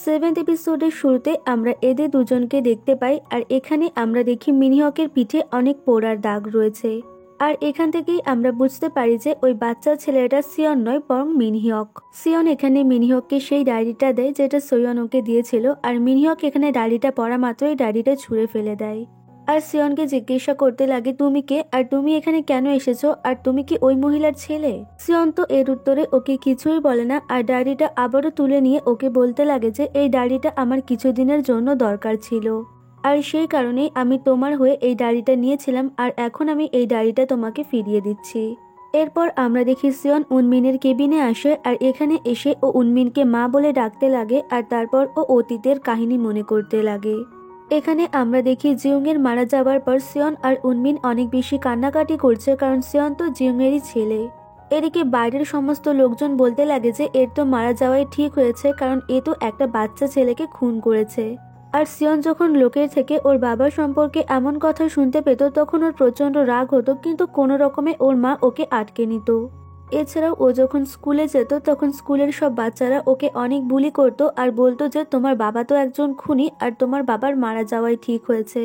7th এপিসোডের শুরুতে আমরা এদের দুজনকে দেখতে পাই আর এখানে আমরা দেখি মিনহিয়কের পিঠে অনেক পোড়ার দাগ রয়েছে। আর এখান থেকেই আমরা বুঝতে পারি যে ওই বাচ্চা ছেলেটা সিয়ন নয় বরং মিনহিয়ক। সিয়ন এখানে মিনহিয়ককে সেই ডায়েরিটা দেয় যেটা সোয়ন ওকে দিয়েছিল, আর মিনহিয়ক এখানে ডায়েরিটা পড়া মাত্রই ডায়েরিটা ছুঁড়ে ফেলে দেয়। আর সিয়নকে জিজ্ঞাসা করতে লাগে তুমি কে, আর তুমি এখানে কেন এসেছো, আর তুমি কি ওই মহিলার ছেলে? সিয়ন তো এর উত্তরে ওকে কিছুই বলে না, আর ডায়েরিটা আবারও তুলে নিয়ে ওকে বলতে লাগে যে এই ডায়েরিটা আমার কিছুদিনের জন্য দরকার ছিল, আর সেই কারণেই আমি তোমার হয়ে এই ডায়েরিটা নিয়েছিলাম, আর এখন আমি এই ডায়েরিটা তোমাকে ফিরিয়ে দিচ্ছি। এরপর আমরা দেখি সিয়ন উনমিনের কেবিনে আসে, আর এখানে এসে ও উনমিনকে মা বলে ডাকতে লাগে, আর তারপর ও অতীতের কাহিনী মনে করতে লাগে। এখানে আমরা দেখি জিউংয়ের মারা যাওয়ার পর সিয়ন আর উনমিন অনেক বেশি কান্নাকাটি করছে, কারণ সিয়ন তো জিউংয়েরই ছেলে। এদিকে বাইরের সমস্ত লোকজন বলতে লাগে যে এর তো মারা যাওয়াই ঠিক হয়েছে, কারণ এ তো একটা বাচ্চা ছেলেকে খুন করেছে। আর সিয়ন যখন লোকের থেকে ওর বাবার সম্পর্কে এমন কথা শুনতে পেত তখন ওর প্রচন্ড রাগ হতো, কিন্তু কোনো রকমে ওর মা ওকে আটকে নিত। এছাড়াও ও যখন স্কুলে যেত তখন স্কুলের সব বাচ্চারা ওকে অনেক বুলি করতো আর বলতো যে তোমার বাবা তো একজন খুনি, আর তোমার বাবার মারা যাওয়াই ঠিক হয়েছে।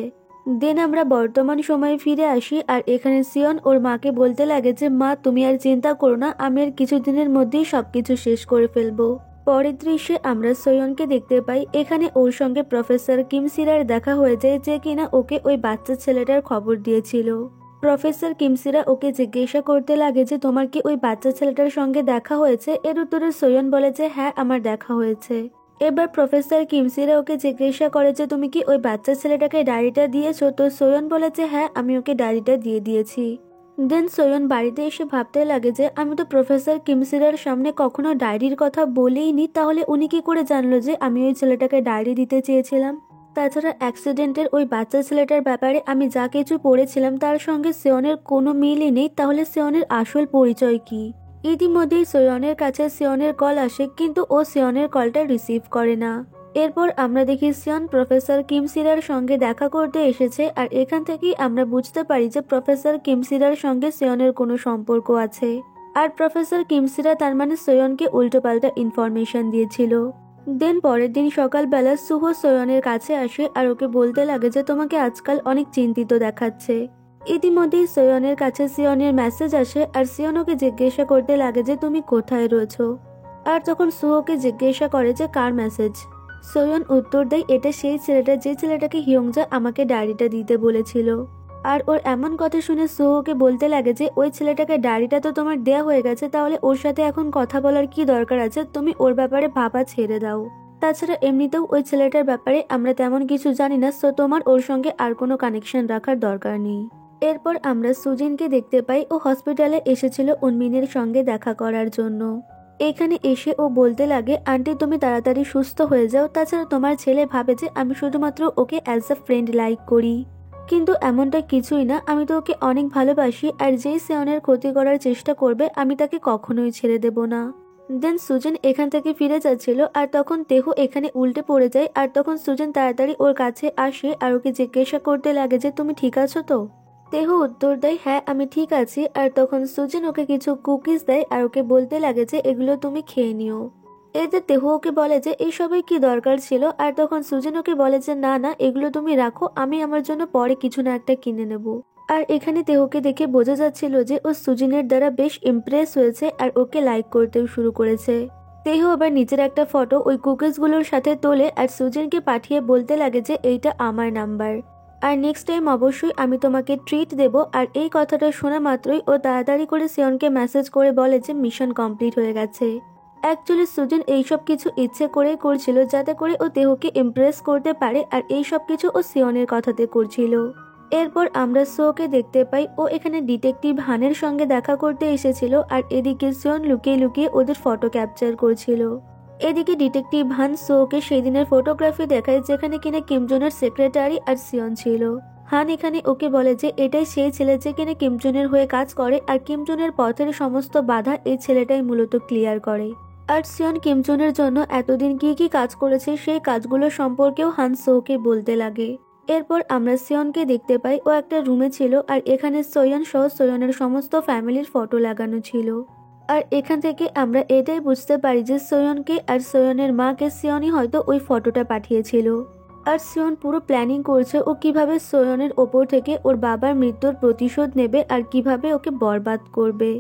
দেন আমরা বর্তমান সময়ে ফিরে আসি, আর এখানে সিয়ন ওর মাকে বলতে লাগে যে মা তুমি আর চিন্তা করো না, আমি আর কিছুদিনের মধ্যেই সবকিছু শেষ করে ফেলবো। পরের দৃশ্যে আমরা সোয়নকে দেখতে পাই, এখানে ওর সঙ্গে প্রফেসর কিমসিরার দেখা হয়ে যায়, যে কিনা ওকে ওই বাচ্চা ছেলেটার খবর দিয়েছিল। প্রফেসর কিমসিরা ওকে জিজ্ঞাসা করতে লাগে যে তোমার কি ওই বাচ্চা ছেলেটার সঙ্গে দেখা হয়েছে? এর উত্তরে সোয়ন বলে যে হ্যাঁ আমার দেখা হয়েছে। এবার প্রফেসর কিমসিরা ওকে জিজ্ঞাসা করে যে তুমি কি ওই বাচ্চা ছেলেটাকে ডায়েরিটা দিয়েছো? তো সোয়ন বলে যে হ্যাঁ আমি ওকে ডায়েরিটা দিয়ে দিয়েছি। দেন সোয়ন বাড়িতে এসে ভাবতে লাগে যে আমি তো প্রফেসর কিমসিরার সামনে কখনো ডায়েরির কথা বলেইনি, তাহলে উনি কি করে জানলো যে আমি ওই ছেলেটাকে ডায়েরি দিতে চেয়েছিলাম? তাছাড়া অ্যাক্সিডেন্টের ওই বাচ্চা ছেলেটার ব্যাপারে আমি যা কিছু পড়েছিলাম তার সঙ্গে সিয়নের কোনো মিলই নেই, তাহলে সিয়নের আসল পরিচয় কি? ইতিমধ্যেই সোয়নের কাছে সিয়নের কল আসে, কিন্তু ও সিয়নের কলটা রিসিভ করে না। এরপর আমরা দেখি সিয়ন প্রফেসর কিমসিরার সঙ্গে দেখা করতে এসেছে, আর এখান থেকেই আমরা বুঝতে পারি যে প্রফেসর কিমসিরার সঙ্গে সিয়নের কোনো সম্পর্ক আছে। আর প্রফেসর কিমসিরা তার মানে সোয়নকে উল্টোপাল্টা ইনফরমেশন দিয়েছিল। দেন পরের দিন সকালবেলা সুহো সোয়নের কাছে আসে আর ওকে বলতে লাগে যে তোমাকে আজকাল অনেক চিন্তিত দেখাচ্ছে। ইতিমধ্যেই সোয়নের কাছে সিয়নের মেসেজ আসে, আর সিয়ন ওকে জিজ্ঞাসা করতে লাগে যে তুমি কোথায় রয়েছো। আর তখন সুহোকে জিজ্ঞাসা করে যে কার মেসেজ। সোয়ন উত্তর দেয় এটা সেই ছেলেটা যে ছেলেটাকে হিয়ংজা আমাকে ডায়েরিটা দিতে বলেছিল। আর ওর এমন কথা শুনে সুহোকে বলতে লাগে যে ওই ছেলেটাকে ডায়েরিটা তো তোমার দেয়া হয়ে গেছে, তাহলে ওর সাথে এখন কথা বলার কি দরকার আছে? তুমি ওর ব্যাপারে ভাবা ছেড়ে দাও। তাছাড়া এমনিতেও ওই ছেলেটার ব্যাপারে আমরা তেমন কিছু জানি না, সো তোমার ওর সঙ্গে আর কোনো কানেকশন রাখার দরকার নেই। এরপর আমরা সুজিনকে দেখতে পাই, ও হসপিটালে এসেছিল উনমিনের সঙ্গে দেখা করার জন্য। এখানে এসে ও বলতে লাগে আন্টি তুমি তাড়াতাড়ি সুস্থ হয়ে যাও, তাছাড়া তোমার ছেলে ভাবে যে আমি শুধুমাত্র okay as a friend like করি, কিন্তু এমনটা কিছুই না, আমি তো ওকে অনেক ভালোবাসি, আর যেই সিয়নের ক্ষতি করার চেষ্টা করবে আমি তাকে কখনোই ছেড়ে দেব না। দেন সুজেন এখান থেকে ফিরে যাচ্ছিল, আর তখন তেহু এখানে উল্টে পড়ে যায়, আর তখন সুজেন তাড়াতাড়ি ওর কাছে আসে আর ওকে জিজ্ঞাসা করতে লাগে যে তুমি ঠিক আছো তো? তেহু উত্তর দেয় হ্যাঁ আমি ঠিক আছি, আর তখন সুজেন ওকে কিছু কুকিজ দেয় আর ওকে বলতে লাগে যে এগুলো তুমি খেয়ে নিও। এতে তেহু ওকে বলে যে এইসবের কি দরকার ছিল, আর তখন সুজেন ওকে বলে যে না না এগুলো তুমি রাখো, আমি আমার জন্য পরে কিছু না একটা কিনে নেব। আর এখানে তেহুকে দেখে বোঝা যাচ্ছিল যে ও সুজিনের দ্বারা বেশ ইমপ্রেস হয়েছে আর ওকে লাইক করতেও শুরু করেছে। তেহু আবার নিজের একটা ফটো ওই কুকিজগুলোর সাথে তোলে আর সুজিনকে পাঠিয়ে বলতে লাগে যে এইটা আমার নাম্বার, আর নেক্সট টাইম অবশ্যই আমি তোমাকে ট্রিট দেব। আর এই কথাটা শোনা মাত্রই ও তাড়াতাড়ি করে সিয়নকে মেসেজ করে বলে যে মিশন কমপ্লিট হয়ে গেছে। অ্যাকচুয়ালি সুজিন এইসব কিছু ইচ্ছে করেই করছিল যাতে করে ও তেহুকে ইমপ্রেস করতে পারে, আর এইসব কিছু ও সিয়নের কথাতে করছিল। এরপর আমরা সোকে দেখতে পাই, ও এখানে ডিটেকটিভ হানের সঙ্গে দেখা করতে এসেছিল, আর এদিকে সিয়ন লুকিয়ে লুকিয়ে ওদের ফটো ক্যাপচার করছিল। এদিকে ডিটেকটিভ হান সোকে সেই দিনের ফটোগ্রাফি দেখায় যেখানে কিনা কিমজনের সেক্রেটারি আর সিয়ন ছিল। হান এখানে ওকে বলে যে এটাই সেই ছেলে যে কিনা কিমজনের হয়ে কাজ করে, আর কিমজনের পথের সমস্ত বাধা এই ছেলেটাই মূলত ক্লিয়ার করে। আর সিয়ন কিমজনের জন্য এতদিন কি কি কাজ করেছে সেই কাজগুলো সম্পর্কেও হান সোকে বলতে লাগে। এরপর আমরা সিয়নকে দেখতে পাই, ও একটা রুমে ছিল, আর এখানে সোয়ন সহ সোয়নের সমস্ত ফ্যামিলির ফটো লাগানো ছিল। আর এখান থেকে আমরা এটাই বুঝতে পারি যে সোয়নকে আর সোয়নের মাকে সিয়নই হয়তো ওই ফটোটা পাঠিয়েছিল। আর সিয়ন পুরো প্ল্যানিং করছে ও কিভাবে সোয়নের ওপর থেকে ওর বাবার মৃত্যুর প্রতিশোধ নেবে আর কিভাবে ওকে বরবাদ করবে।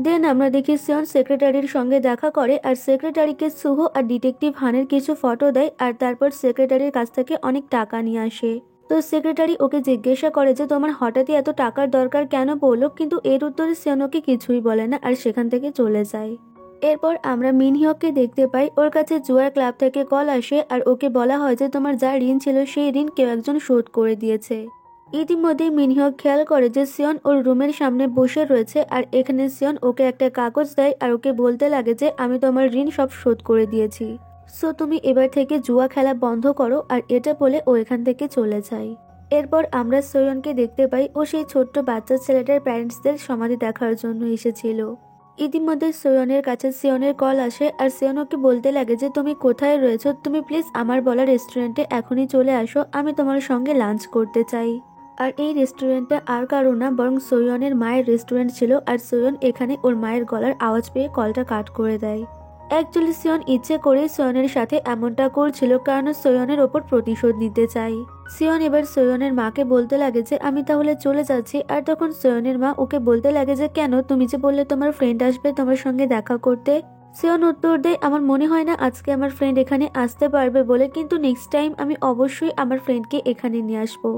দেন আমরা দেখি সিয়ন সেক্রেটারির সঙ্গে দেখা করে আর সেক্রেটারিকে সুহ আর ডিটেকটিভ হানের কিছু ফটো দেয় আর তারপর সেক্রেটারির কাছ থেকে অনেক টাকা নিয়ে আসে। তো সেক্রেটারি ওকে জিজ্ঞাসা করে যে তোমার হঠাৎই এত টাকার দরকার কেন পড়লো, কিন্তু এর উত্তরে সিয়ন ওকে কিছুই বলে না আর সেখান থেকে চলে যায়। এরপর আমরা মিনহিয়ককে দেখতে পাই, ওর কাছে জুয়ার ক্লাব থেকে কল আসে আর ওকে বলা হয় যে তোমার যা ঋণ ছিল সেই ঋণ কেউ একজন শোধ করে দিয়েছে। ইতিমধ্যেই মিনহিয়ক খেয়াল করে যে সিয়ন ওর রুমের সামনে বসে রয়েছে আর এখানে সিয়ন ওকে একটা কাগজ দেয় আর ওকে বলতে লাগে যে আমি তোমার ঋণ সব শোধ করে দিয়েছি, সো তুমি এবার থেকে জুয়া খেলা বন্ধ করো। আর এটা বলে ও এখান থেকে চলে যায়। এরপর আমরা সোয়নকে দেখতে পাই, ও সেই ছোট্ট বাচ্চা ছেলেটার প্যারেন্টসদের সমাধি দেখার জন্য এসেছিল। ইতিমধ্যে সোয়নের কাছে সিয়নের কল আসে আর সিয়ন ওকে বলতে লাগে যে তুমি কোথায় রয়েছো, তুমি প্লিজ আমার বলা রেস্টুরেন্টে এখনই চলে আসো, আমি তোমার সঙ্গে লাঞ্চ করতে চাই। আর এই রেস্টুরেন্টটা আর কারো না বরং সোয়নের মায়ের রেস্টুরেন্ট ছিল আর সোয়ন এখানে ওর মায়ের গলার আওয়াজ পেয়ে কলটা কাট করে দেয়। অ্যাকচুয়ালি সিয়ন ইচ্ছে করে সোয়নের সাথে এমনটা করছিল কারণ সোয়নের ওপর প্রতিশোধ নিতে চাই। সিয়ন এবার সোয়নের মাকে বলতে লাগে যে আমি তাহলে চলে যাচ্ছি। আর তখন সোয়নের মা ওকে বলতে লাগে যে কেন, তুমি যে বললে তোমার ফ্রেন্ড আসবে তোমার সঙ্গে দেখা করতে। সিয়ন উত্তর দেয় আমার মনে হয় না আজকে আমার ফ্রেন্ড এখানে আসতে পারবে বলে, কিন্তু নেক্সট টাইম আমি অবশ্যই আমার ফ্রেন্ডকে এখানে নিয়ে আসবো।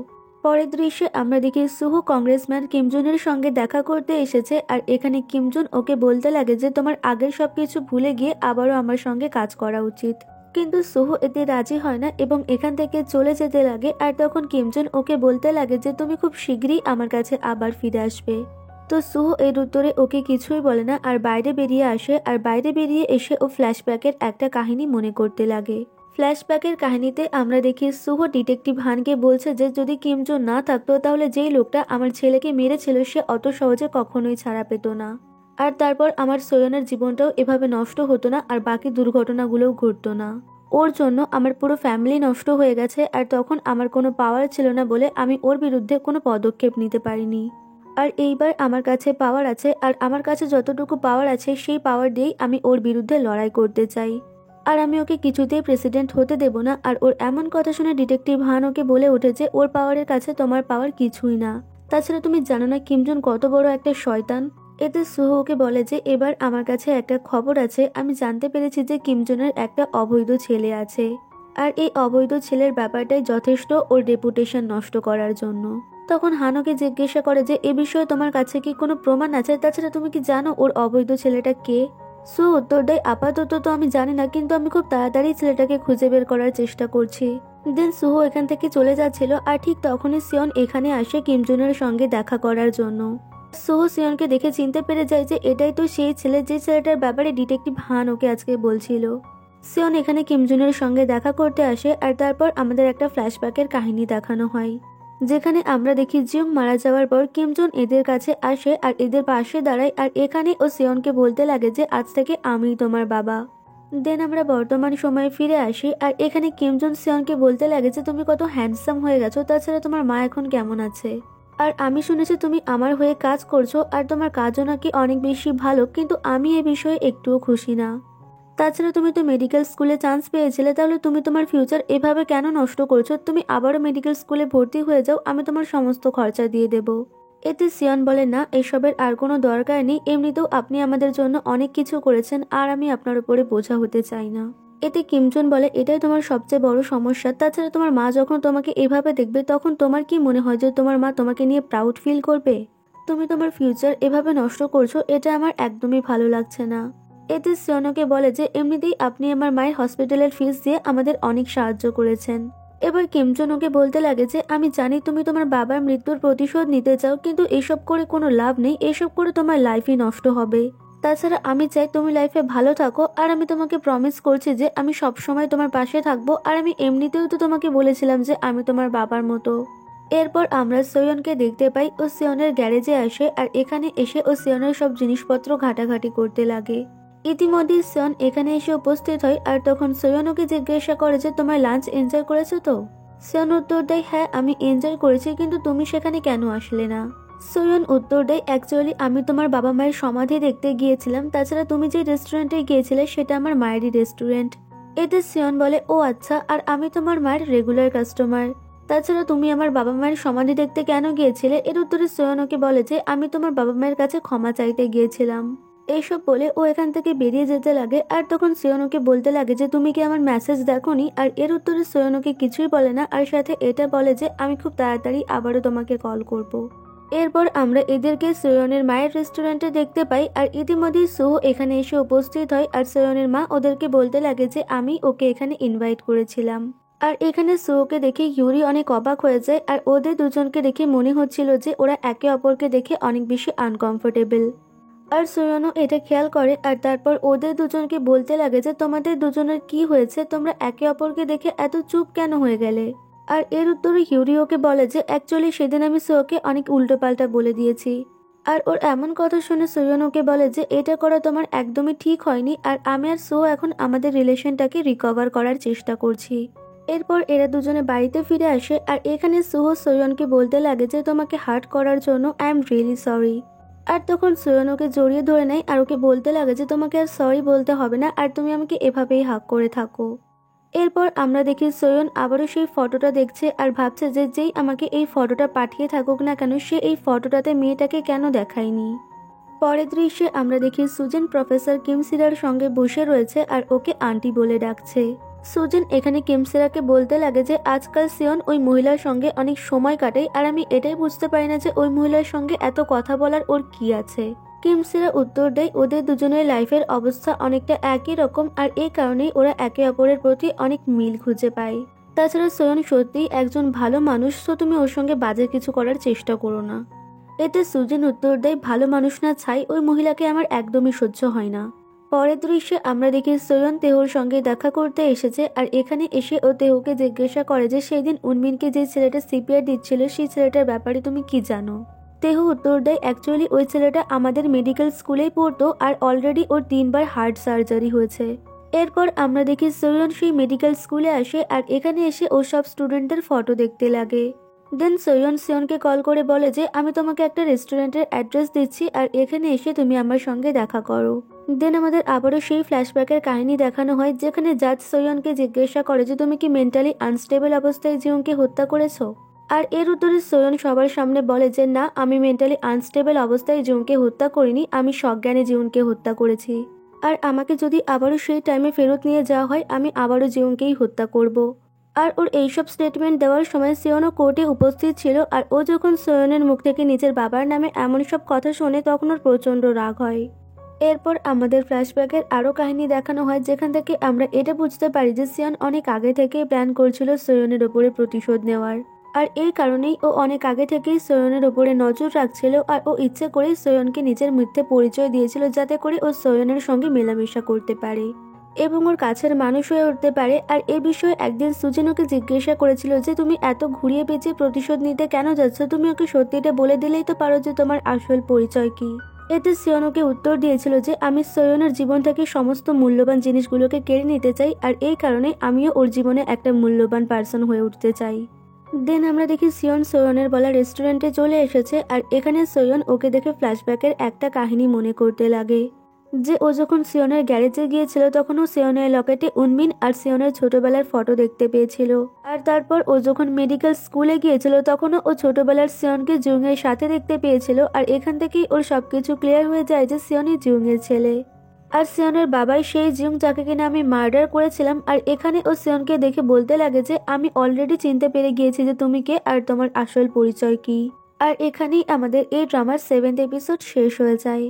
পরের দৃশ্যে আমরা দেখি সুহ কংগ্রেসম্যান কিমজুনের সঙ্গে দেখা করতে এসেছে আর এখানে কিমজুন ওকে বলতে লাগে যে তোমার আগের সবকিছু ভুলে গিয়ে আবারও আমার সঙ্গে কাজ করা উচিত, কিন্তু সুহ এতে রাজি হয় না এবং এখান থেকে চলে যেতে লাগে। আর তখন কিমজুন ওকে বলতে লাগে যে তুমি খুব শীঘ্রই আমার কাছে আবার ফিরে আসবে। তো সুহ এর উত্তরে ওকে কিছুই বলে না আর বাইরে বেরিয়ে আসে। আর বাইরে বেরিয়ে এসে ও ফ্ল্যাশব্যাকের একটা কাহিনী মনে করতে লাগে। ফ্ল্যাশব্যাকের কাহিনীতে আমরা দেখি সুহ ডিটেকটিভ হানকে বলছে যে যদি কিমজুন না থাকতো তাহলে যেই লোকটা আমার ছেলেকে মেরেছিল সে অত সহজে কখনোই ছাড়া পেত না, আর তারপর আমার সোয়নের জীবনটাও এভাবে নষ্ট হতো না আর বাকি দুর্ঘটনাগুলোও ঘটতো না। ওর জন্য আমার পুরো ফ্যামিলি নষ্ট হয়ে গেছে আর তখন আমার কোনো পাওয়ার ছিল না বলে আমি ওর বিরুদ্ধে কোনো পদক্ষেপ নিতে পারিনি। আর এইবার আমার কাছে পাওয়ার আছে আর আমার কাছে যতটুকু পাওয়ার আছে সেই পাওয়ার দিয়েই আমি ওর বিরুদ্ধে লড়াই করতে চাই। আর আমি ওকে কিছুতেই প্রেসিডেন্ট হতে দেব না। আর ওর এমন কথা শুনে ডিটেকটিভ হান ওকে বলে ওঠে যে ওর পাওয়ারের কাছে তোমার পাওয়ার কিছুই না, তাছাড়া তুমি জানো না কিমজুন কত বড় একটা শয়তান। এতে সুহ ওকে বলে যে এবার আমার কাছে একটা খবর আছে, আমি জানতে পেরেছি যে কিমজুনের একটা অবৈধ ছেলে আছে আর এই অবৈধ ছেলের ব্যাপারটাই যথেষ্ট ওর রেপুটেশন নষ্ট করার জন্য। তখন হানোকে জিজ্ঞাসা করে যে এ বিষয়ে তোমার কাছে কি কোনো প্রমাণ আছে, তাছাড়া তুমি কি জানো ওর অবৈধ ছেলেটা কে। সো উত্তর দেয় আপাতত তো আমি জানি না, কিন্তু আমি খুব তাড়াতাড়ি ছেলেটাকে খুঁজে বের করার চেষ্টা করছি। দেন সুহ এখান থেকে চলে যাচ্ছিল আর ঠিক তখনই সিয়ন এখানে আসে কিমজুনের সঙ্গে দেখা করার জন্য। সুহ সিয়নকে দেখে চিনতে পেরে যায় যে এটাই তো সেই ছেলে যে ছেলেটার ব্যাপারে ডিটেকটিভ হান ওকে আজকে বলছিল। সিয়ন এখানে কিমজুনের সঙ্গে দেখা করতে আসে আর তারপর আমাদের একটা ফ্ল্যাশব্যাকের কাহিনী দেখানো হয়, যেখানে আমরা দেখি জিয়ং মারা যাওয়ার পর কিমজুন এদের কাছে আসে আর এদের পাশে দাঁড়ায় আর এখানে ও সিয়নকে বলতে লাগে যে আজ থেকে আমি তোমার বাবা। দেন আমরা বর্তমান সময়ে ফিরে আসি আর এখানে কিমজুন সিয়নকে বলতে লাগে যে তুমি কত হ্যান্ডসাম হয়ে গেছো, তাছাড়া তোমার মা এখন কেমন আছে। আর আমি শুনেছি তুমি আমার হয়ে কাজ করছো আর তোমার কাজও নাকি অনেক বেশি ভালো, কিন্তু আমি এ বিষয়ে একটুও খুশি না। তাছাড়া তুমি তো মেডিকেল স্কুলে চান্স পেয়েছিলে, তাহলে তুমি তোমার ফিউচার এভাবে কেন নষ্ট করছো, তুমি আবারও মেডিকেল স্কুলে ভর্তি হয়ে যাও, আমি তোমার সমস্ত খরচা দিয়ে দেব। এতে সিয়ন বলে না, এসবের আর কোনো দরকার নেই, এমনিতেও আপনি আমাদের জন্য অনেক কিছু করেছেন আর আমি আপনার উপরে বোঝা হতে চাই না। এতে কিমজুন বলে এটাই তোমার সবচেয়ে বড় সমস্যা, তাছাড়া তোমার মা যখন তোমাকে এভাবে দেখবে তখন তোমার কি মনে হয় যে তোমার মা তোমাকে নিয়ে প্রাউড ফিল করবে। তুমি তোমার ফিউচার এভাবে নষ্ট করছো, এটা আমার একদমই ভালো লাগছে না। এতে সিয়নকে বলে যে এমনিতেই আপনি আমার মায়ের হসপিটালের ফিস দিয়ে আমাদের অনেক সাহায্য করেছেন। এবার কিমজুন ওকে বলতে লাগে যে আমি জানি তুমি তোমার বাবার মৃত্যুর প্রতিশোধ নিতে চাও, কিন্তু এসব করে কোনো লাভ নেই, এসব করে তোমার লাইফই নষ্ট হবে। তাছাড়া আমি চাই তুমি লাইফে ভালো থাকো আর আমি তোমাকে প্রমিস করছি যে আমি সবসময় তোমার পাশে থাকবো। আর আমি এমনিতেও তো তোমাকে বলেছিলাম যে আমি তোমার বাবার মতো। এরপর আমরা সোয়নকে দেখতে পাই, ও সিয়নের গ্যারেজে আসে আর এখানে এসে ও সিয়নের সব জিনিসপত্র ঘাটাঘাটি করতে লাগে। ইতিমধ্যে সিয়ন এখানে এসে উপস্থিত হয় আর তখন সোয়ন ওকে জিজ্ঞাসা করে যে তোমার লাঞ্চ এনজয় করেছো তো। সিয়ন উত্তর দেয় হ্যাঁ আমি এনজয় করেছি, কিন্তু তুমি সেখানে কেন আসলে না। সোয়ন উত্তর দেয়, অ্যাকচুয়ালি আমি তোমার বাবা মায়ের সমাধি দেখতে গিয়েছিলাম, তাছাড়া তুমি যে রেস্টুরেন্টে গিয়েছিলে সেটা আমার মায়েরই রেস্টুরেন্ট। এতে সিয়ন বলে, ও আচ্ছা, আর আমি তোমার মায়ের রেগুলার কাস্টমার। তাছাড়া তুমি আমার বাবা মায়ের সমাধি দেখতে কেন গিয়েছিলে? এর উত্তরে সোয়ন ওকে বলে যে আমি তোমার বাবা মায়ের কাছে ক্ষমা চাইতে গিয়েছিলাম। এইসব বলে ও এখান থেকে বেরিয়ে যেতে লাগে, আর তখন সোয়ন ওকে বলতে লাগে যে তুমি কি আমার মেসেজ দেখোনি? আর এর উত্তরে সোয়ন ওকে কিছুই বলে না, আর সাথে এটা বলে যে আমি খুব তাড়াতাড়ি আবারও তোমাকে কল করব। এরপর আমরা এদেরকে সোয়নের মায়ের রেস্টুরেন্টে দেখতে পাই, আর ইতিমধ্যেই সোহো এখানে এসে উপস্থিত হয়, আর সোয়নের মা ওদেরকে বলতে লাগে যে আমি ওকে এখানে ইনভাইট করেছিলাম। আর এখানে সোহোকে দেখে ইউরি অনেক অবাক হয়ে যায়, আর ওদের দুজনকে দেখে মনে হচ্ছিল যে ওরা একে অপরকে দেখে অনেক বেশি আনকমফোর্টেবল। আর সোয়নও এটা খেয়াল করে, আর তারপর ওদের দুজনকে বলতে লাগে যে তোমাদের দুজনের কি হয়েছে, তোমরা একে অপরকে দেখে এত চুপ কেন হয়ে গেলে? আর এর উত্তরে ইউরি ওকে বলে যে অ্যাকচুয়ালি সেদিন আমি সোকে অনেক উল্টোপাল্টা বলে দিয়েছি। আর ওর এমন কথা শুনে সোয়ন ওকে বলে যে এটা করা তোমার একদমই ঠিক হয়নি, আর আমি আর সো এখন আমাদের রিলেশনটাকে রিকভার করার চেষ্টা করছি। এরপর এরা দুজনে বাড়িতে ফিরে আসে, আর এখানে সোহো সোয়নকে বলতে লাগে যে তোমাকে হার্ট করার জন্য আই এম রিয়েলি সরি। আর তখন সোয়ন ওকে জড়িয়ে ধরে নেয়, আর ওকে বলতে লাগে যে তোমাকে আর সরি বলতে হবে না, আর তুমি আমাকে এভাবেই হাক করে থাকো। এরপর আমরা দেখি সোয়ন আবারও সেই ফটোটা দেখছে, আর ভাবছে যে যেই আমাকে এই ফটোটা পাঠিয়ে থাকুক না কেন, সে এই ফটোটাতে মেয়েটাকে কেন দেখায়নি। পরের দৃশ্যে আমরা দেখি সুজেন প্রফেসর কিমসিরার সঙ্গে বসে রয়েছে, আর ওকে আন্টি বলে ডাকছে। সুজেন এখানে কিমসিরাকে বলতে লাগে যে আজকাল সিয়ন ওই মহিলার সঙ্গে অনেক সময় কাটায়, আর আমি এটাই বুঝতে পারি না যে ওই মহিলার সঙ্গে এত কথা বলার ওর কি আছে। কিমসিরা উত্তর দেয় ওদের দুজনের লাইফের অবস্থা অনেকটা একই রকম, আর এই কারণেই ওরা একে অপরের প্রতি অনেক মিল খুঁজে পায়। তাছাড়া সোয়ন সত্যিই একজন ভালো মানুষ, তো তুমি ওর সঙ্গে বাজে কিছু করার চেষ্টা করো না। এতে সুজেন উত্তর দেয় ভালো মানুষ না ছাই, ওই মহিলাকে আমার একদমই সহ্য হয় না। পরের দৃশ্যে আমরা দেখি সোয়ন তেহুর সঙ্গে দেখা করতে এসেছে, আর এখানে এসে ও তেহুকে জিজ্ঞাসা করে যে সেই দিন উনমিনকে যে ছেলেটা সিপিআর দিচ্ছিল সেই ছেলেটার ব্যাপারে তুমি কি জানো? তেহু উত্তর দেয় অ্যাকচুয়ালি ওই ছেলেটা আমাদের মেডিকেল স্কুলেই পড়তো, আর অলরেডি ওর 3বার হার্ট সার্জারি হয়েছে। এরপর আমরা দেখি সোয়ন সেই মেডিকেল স্কুলে আসে, আর এখানে এসে ও সব স্টুডেন্টদের ফটো দেখতে লাগে। দেন সোয়ন সিয়নকে কল করে বলে যে আমি তোমাকে একটা রেস্টুরেন্টের অ্যাড্রেস দিচ্ছি, আর এখানে এসে তুমি আমার সঙ্গে দেখা করো। দেন আমাদের আবারও সেই ফ্ল্যাশব্যাকের কাহিনী দেখানো হয়, যেখানে জাজ সোয়নকে জিজ্ঞাসা করে যে তুমি কি মেন্টালি আনস্টেবল অবস্থায় জিউংকে হত্যা করেছো? আর এর উত্তরে সোয়ন সবার সামনে বলে যে না, আমি মেন্টালি আনস্টেবল অবস্থায় জিউংকে হত্যা করিনি, আমি সজ্ঞানে জিউংকে হত্যা করেছি। আর আমাকে যদি আবারও সেই টাইমে ফেরত নিয়ে যাওয়া হয়, আমি আবারও জিউংকেই হত্যা করব। আর ওর এইসব স্টেটমেন্ট দেওয়ার সময় সিয়নও কোর্টে উপস্থিত ছিল, আর ও যখন সোয়নের মুখ থেকে নিজের বাবার নামে এমন সব কথা শোনে তখন ওর প্রচণ্ড রাগ হয়। এরপর আমাদের ফ্ল্যাশব্যাকের আরও কাহিনী দেখানো হয়, যেখান থেকে আমরা এটা বুঝতে পারি যে সিয়ন অনেক আগে থেকেই প্ল্যান করছিল সোয়নের ওপরে প্রতিশোধ নেওয়ার। আর এই কারণেই ও অনেক আগে থেকেই সোয়নের ওপরে নজর রাখছিল, আর ও ইচ্ছে করেই সোয়নকে নিজের মিথ্যে পরিচয় দিয়েছিল যাতে করে ও সোয়নের সঙ্গে মেলামেশা করতে পারে এবং ওর কাছের মানুষ হয়ে উঠতে পারে। আর এ বিষয়ে একদিন সুজেন ওকে জিজ্ঞাসা করেছিল যে তুমি এত ঘুরিয়ে পেঁচিয়ে প্রতিশোধ নিতে কেন যাচ্ছ, তুমি ওকে সত্যিটা বলে দিলেই তো পারো যে তোমার আসল পরিচয় কি। এতে সিয়ন ওকে উত্তর দিয়েছিল যে আমি সোয়নের জীবন থেকে সমস্ত মূল্যবান জিনিসগুলোকে কেড়ে নিতে চাই, আর এই কারণে আমিও ওর জীবনে একটা মূল্যবান পার্সন হয়ে উঠতে চাই। দেন আমরা দেখি সিয়ন সোয়নের বলা রেস্টুরেন্টে চলে এসেছে, আর এখানে সোয়ন ওকে দেখে ফ্ল্যাশব্যাকের একটা কাহিনী মনে করতে লাগে যে ও যখন সিয়নের গ্যারেজে গিয়েছিল তখন ও সিয়নের লকেটে উনমিন আর সিয়নের ছোটবেলার ফটো দেখতে পেয়েছিল। আর তারপর ও যখন মেডিকেল স্কুলে গিয়েছিল তখনও ও ছোটবেলার সিয়নকে জিউংয়ের সাথে দেখতে পেয়েছিল, আর এখান থেকেই ওর সবকিছু ক্লিয়ার হয়ে যায় যে সিয়নই জিউংয়ের ছেলে। আর সিয়নের বাবাই সেই জিউং যাকে কিনা আমি মার্ডার করেছিলাম। আর এখানে ও সিয়নকে দেখে বলতে লাগে যে আমি অলরেডি চিনতে পেরে গিয়েছি যে তুমি কে আর তোমার আসল পরিচয় কি। আর এখানেই আমাদের এই ড্রামার 7th এপিসোড শেষ হয়ে যায়।